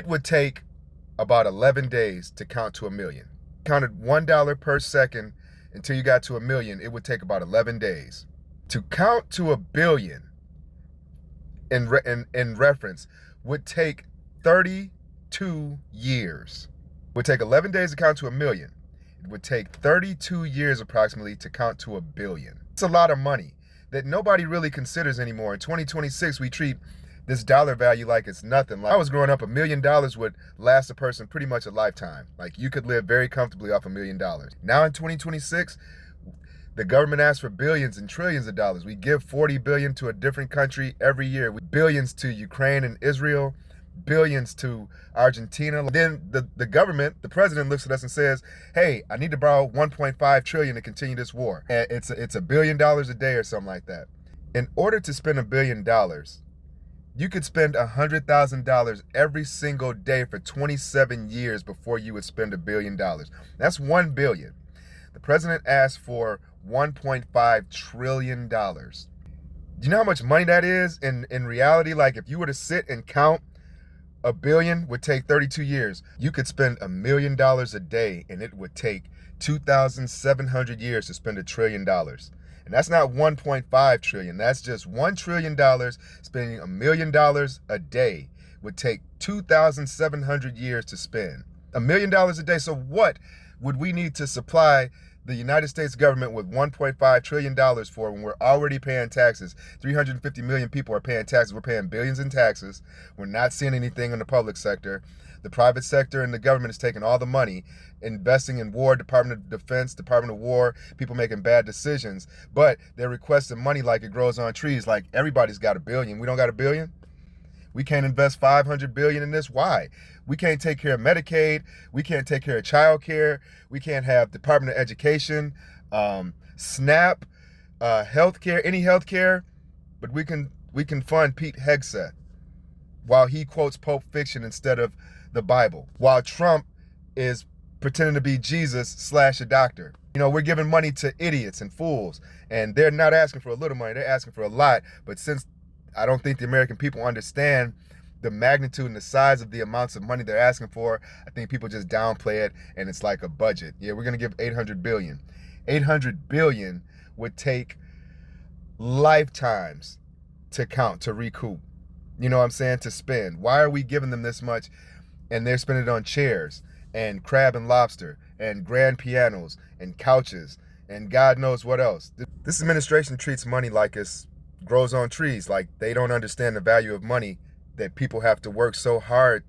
It would take about 11 days to count to 1,000,000. Counted $1 per second until you got to 1,000,000, it would take about 11 days. To count to 1,000,000,000 in reference would take 32 years. It would take 11 days to count to 1,000,000. It would take 32 years approximately to count to 1,000,000,000. It's a lot of money that nobody really considers anymore. In 2026, we treat this dollar value like it's nothing. Like I was growing up, $1,000,000 would last a person pretty much a lifetime. Like you could live very comfortably off $1,000,000. Now in 2026, the government asks for billions and trillions of dollars. We give 40 billion to a different country every year. Billions to Ukraine and Israel, billions to Argentina. Then the government, the president looks at us and says, hey, I need to borrow 1.5 trillion to continue this war. And it's $1 billion a day or something like that. In order to spend $1 billion, you could spend $100,000 every single day for 27 years before you would spend $1 billion. That's 1 billion. The president asked for $1.5 trillion. Do you know how much money that is in reality? Like if you were to sit and count, $1 billion would take 32 years. You could spend $1 million a day and it would take 2,700 years to spend $1 trillion. And that's not 1.5 trillion. That's just $1 trillion. Spending $1 million a day would take 2,700 years to spend. $1 million a day. So what would we need to supply the United States government with $1.5 trillion for when we're already paying taxes? 350 million people are paying taxes. We're paying billions in taxes. We're not seeing anything in the public sector. The private sector and the government is taking all the money, investing in war, Department of Defense, Department of War, people making bad decisions, but they're requesting money like it grows on trees, like everybody's got $1 billion. We don't got $1 billion? We can't invest 500 billion in this. Why? We can't take care of Medicaid. We can't take care of child care. We can't have Department of Education, SNAP, healthcare, any healthcare, but we can fund Pete Hegseth while he quotes Pulp Fiction instead of the Bible, while Trump is pretending to be Jesus / a doctor. You know, we're giving money to idiots and fools, and they're not asking for a little money, they're asking for a lot. But since I don't think the American people understand the magnitude and the size of the amounts of money they're asking for, I think people just downplay it, and it's like a budget. Yeah, we're gonna give 800 billion. 800 billion would take lifetimes to count, to recoup. You know what I'm saying? To spend. Why are we giving them this much and they're spending it on chairs and crab and lobster and grand pianos and couches and God knows what else? This administration treats money like it grows on trees, like they don't understand the value of money, that people have to work so hard